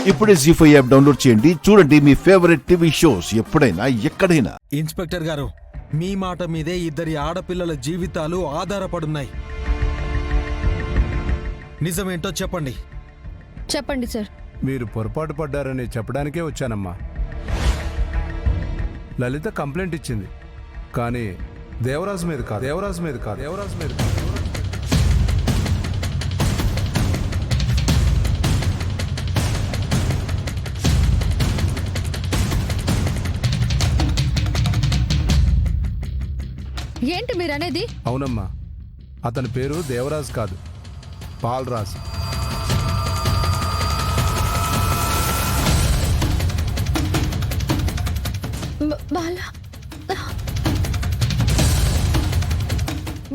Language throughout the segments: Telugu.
ఇప్పుడే జీ5 యాప్ డౌన్లోడ్ చేయండి. చూడండి మీ ఫేవరెట్ టీవీ షోస్ ఎప్పుడైనా ఎక్కడైనా. ఇన్స్పెక్టర్ గారు, మీ మాట మీదే ఇద్దరి ఆడపిల్లల జీవితాలు ఆధారపడున్నాయి. నిజమేంటో చెప్పండి. చెప్పండి సార్. మీరు పొరపాటు పడ్డారని చెప్పడానికే వచ్చానమ్మా. లలిత కంప్లైంట్ ఇచ్చింది, కానీ దేవరాజు మీద కాదు. ఏంటి మీరనేది? అవునమ్మా, అతని పేరు దేవరాజు కాదు, పాల్రాజు.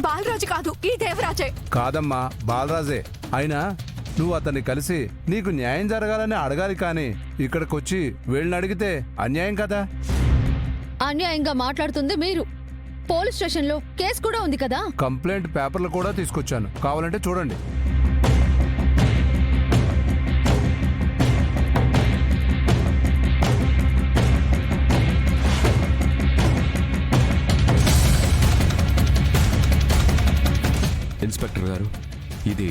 బాలరాజు కాదు, ఈ దేవరాజే. కాదమ్మా, బాలరాజే. అయినా నువ్వు అతన్ని కలిసి నీకు న్యాయం జరగాలని అడగాలి, కానీ ఇక్కడికొచ్చి వీళ్ళని అడిగితే అన్యాయం కదా. అన్యాయంగా మాట్లాడుతుంది మీరు. పోలీస్ స్టేషన్లో కేసు కూడా ఉంది కదా. కంప్లైంట్ పేపర్లు కూడా తీసుకొచ్చాను, కావాలంటే చూడండి. ఇన్స్పెక్టర్ గారు, ఇది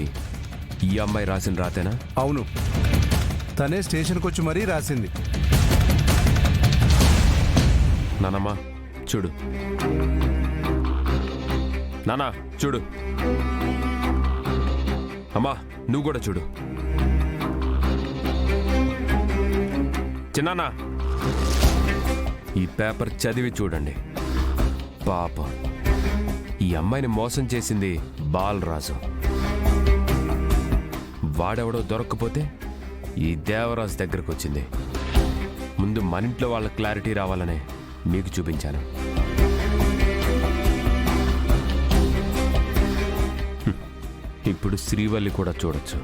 ఈ అమ్మాయి రాసిన రాతేనా? అవును, తనే స్టేషన్కి వచ్చి మరీ రాసింది. నానమ్మా చూడు, నానా చూడు, అమ్మా నువ్వు కూడా చూడు. చిన్నానా, ఈ పేపర్ చదివి చూడండి. పాపం, ఈ అమ్మాయిని మోసం చేసింది బాలరాజు. వాడెవడో దొరక్కపోతే ఈ దేవరాజు దగ్గరకు వచ్చింది. ముందు మన ఇంట్లో వాళ్ళ క్లారిటీ రావాలనే మీకు చూపించాను. ఇప్పుడు శ్రీవల్లి కూడా చూడొచ్చు,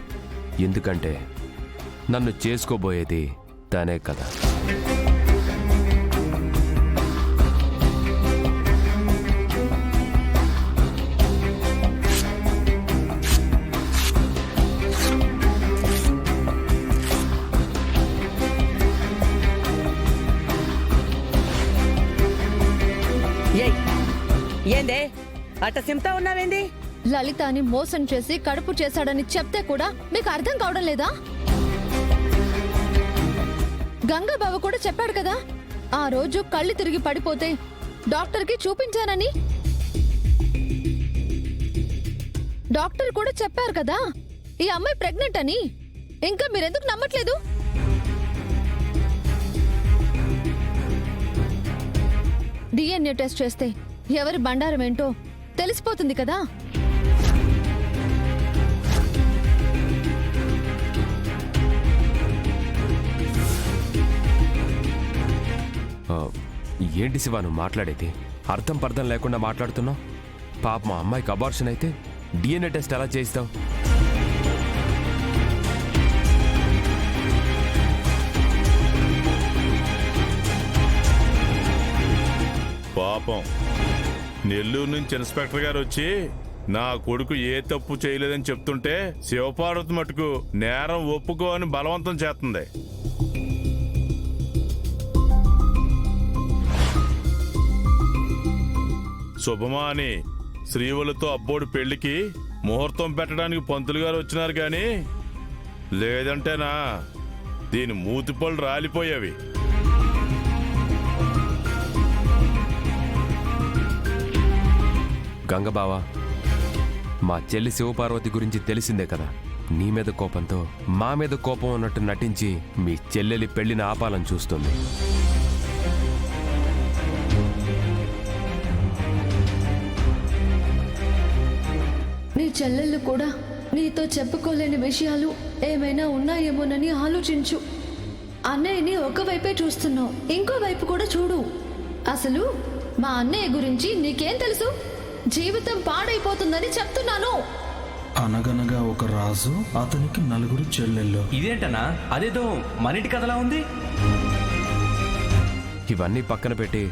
ఎందుకంటే నన్ను చేసుకోబోయేది తనే కదా. ఏందే అట్ట సిమ్తా ఉన్నావేంది? లలితాని మోసం చేసి కడుపు చేశాడని చెప్తే కూడా మీకు అర్థం కావడం లేదా? గంగాబాబు కూడా చెప్పాడు కదా, ఆ రోజు కళ్ళు తిరిగి పడిపోతే డాక్టర్కి చూపించానని. డాక్టర్ కూడా చెప్పారు కదా ఈ అమ్మాయి ప్రెగ్నెంట్ అని. ఇంకా మీరెందుకు నమ్మట్లేదు? డిఎన్ఏ టెస్ట్ చేస్తే ఎవరి బండారం ఏంటో తెలిసిపోతుంది కదా. ఏంటి శివ నువ్వు మాట్లాడేది? అర్థం పర్థం లేకుండా మాట్లాడుతున్నావు. పాప మా అమ్మాయికి అబార్షన్ అయితే డిఎన్ఏ టెస్ట్ ఎలా చేయిస్తావు? పాపం, నెల్లూరు నుంచి ఇన్స్పెక్టర్ గారు వచ్చి నా కొడుకు ఏ తప్పు చేయలేదని చెప్తుంటే శివపార్వతి మటుకు నేరం ఒప్పుకో అని బలవంతం చేస్తుంది. శుభమా అని శ్రీవల్లితో అబ్బోడు పెళ్లికి ముహూర్తం పెట్టడానికి పంతులు గారు వచ్చినారు గాని లేదంటేనా దీని మూతిపళ్ళు రాలిపోయేవి. గంగబావా, మా చెల్లి శివపార్వతి గురించి తెలిసిందే కదా. నీ మీద కోపంతో మా మీద కోపం ఉన్నట్టు నటించి మీ చెల్లెలి పెళ్లిని ఆపాలని చూస్తుంది. నీ చెల్లెళ్ళు కూడా నీతో చెప్పుకోలేని విషయాలు ఏమైనా ఉన్నాయేమోనని ఆలోచించు. అన్నయ్యని ఒకవైపే చూస్తున్నావు, ఇంకో వైపు కూడా చూడు. అసలు మా అన్నయ్య గురించి నీకేం తెలుసు? జీవితం పాడైపోతుందని చెప్తున్నాను. అనగనగా ఒక రాజు, అతనికి 4 చెల్లెళ్ళు. ఇదేంటనా? అదేదో మనింటి కథలా ఉంది. ఇవన్నీ పక్కన పెట్టి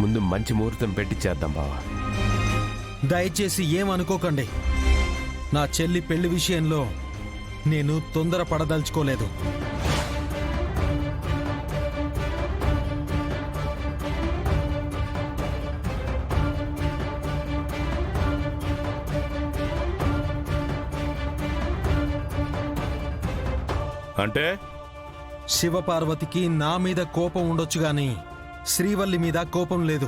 ముందు మంచి ముహూర్తం పెట్టి చేద్దాం బావా. దయచేసి ఏమనుకోకండి. నా చెల్లి పెళ్లి విషయంలో నేను తొందరపడదలుచుకోలేదు. అంటే శివపార్వతికి నా మీద కోపం ఉండొచ్చు గాని శ్రీవల్లి మీద కోపం లేదు.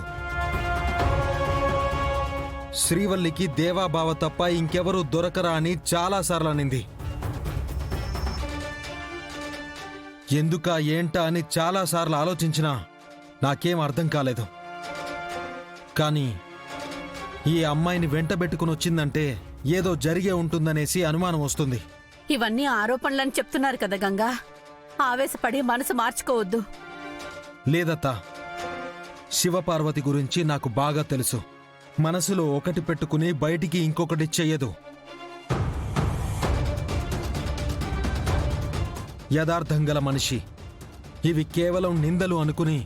శ్రీవల్లికి దేవాబావ తప్ప ఇంకెవరూ దొరకరా అని చాలాసార్లు అనింది. ఎందుకా ఏంటా అని చాలాసార్లు ఆలోచించినా నాకేం అర్థం కాలేదు. కానీ ఈ అమ్మాయిని వెంటబెట్టుకుని వచ్చిందంటే ఏదో జరిగే ఉంటుందనేసి అనుమానం వస్తుంది. ఇవన్నీ ఆరోపణలని చెప్తున్నారు కదా గంగా, ఆవేశపడి మనసు మార్చుకోవద్దు. లేదత్తా, శివపార్వతి గురించి నాకు బాగా తెలుసు. మనసులో ఒకటి పెట్టుకుని బయటికి ఇంకొకటి చెయ్యదు. యథార్థం గల మనిషి. ఇవి కేవలం నిందలు అనుకుని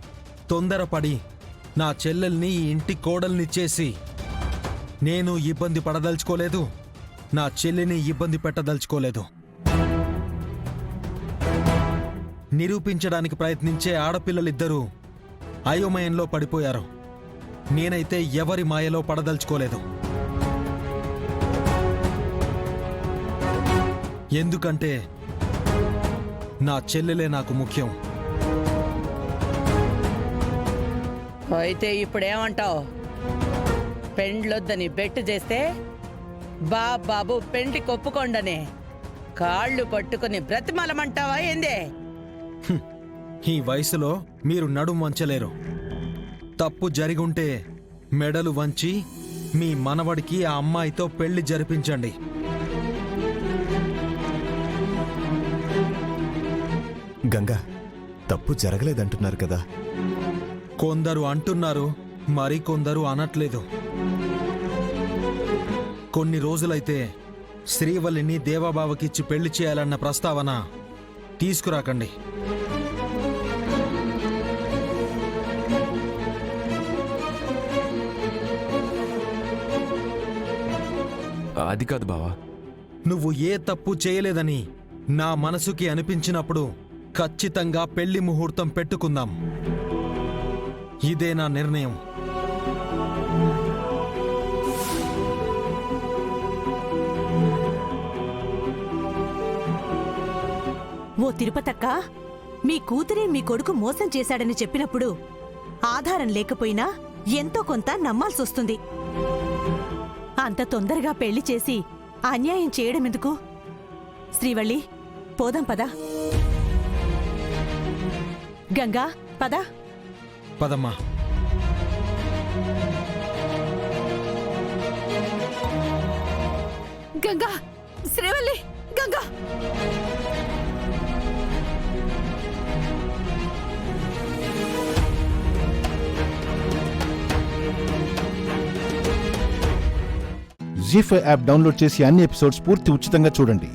తొందరపడి నా చెల్లెల్ని ఈ ఇంటి కోడల్ని చేసి నేను ఇబ్బంది పడదలుచుకోలేదు, నా చెల్లిని ఇబ్బంది పెట్టదలుచుకోలేదు. నిరూపించడానికి ప్రయత్నించే ఆడపిల్లలిద్దరూ అయోమయంలో పడిపోయారు. నేనైతే ఎవరి మాయలో పడదలుచుకోలేదు. ఎందుకంటే నా చెల్లెలే నాకు ముఖ్యం. అయితే ఇప్పుడేమంటావు? పెండ్లొద్దని బెట్టు చేస్తే బాబు పెండ్లి కొప్పుకోండనే కాళ్ళు పట్టుకుని బ్రతిమలమంటావా ఏందే? ఈ వయసులో మీరు నడుం వంచలేరు. తప్పు జరిగుంటే మెడలు వంచి మీ మనవడికి ఆ అమ్మాయితో పెళ్లి జరిపించండి. గంగా, తప్పు జరగలేదంటున్నారు కదా. కొందరు అంటున్నారు, మరికొందరు అనట్లేదు. కొన్ని రోజులైతే శ్రీవల్లిని దేవాబావకిచ్చి పెళ్లి చేయాలన్న ప్రస్తావన తీసుకురాకండి. అది కాదు బావా. నువ్వు ఏ తప్పు చేయలేదని నా మనసుకి అనిపించినప్పుడు ఖచ్చితంగా పెళ్లి ముహూర్తం పెట్టుకుందాం. ఇదే నా నిర్ణయం. ఓ తిరుపతక్క, మీ కూతురే మీ కొడుకు మోసం చేశాడని చెప్పినప్పుడు ఆధారం లేకపోయినా ఎంతో కొంత నమ్మాల్సొస్తుంది. అంత తొందరగా పెళ్లి చేసి అన్యాయం చేయడమెందుకు? శ్రీవల్లి, పోదాం పదా. గంగా, పదా. పదమ్మా. గంగా, శ్రీవల్లి, గంగా. జీ5 యాప్ డౌన్లోడ్ చేసి అన్ని ఎపిసోడ్స్ పూర్తి ఉచితంగా చూడండి.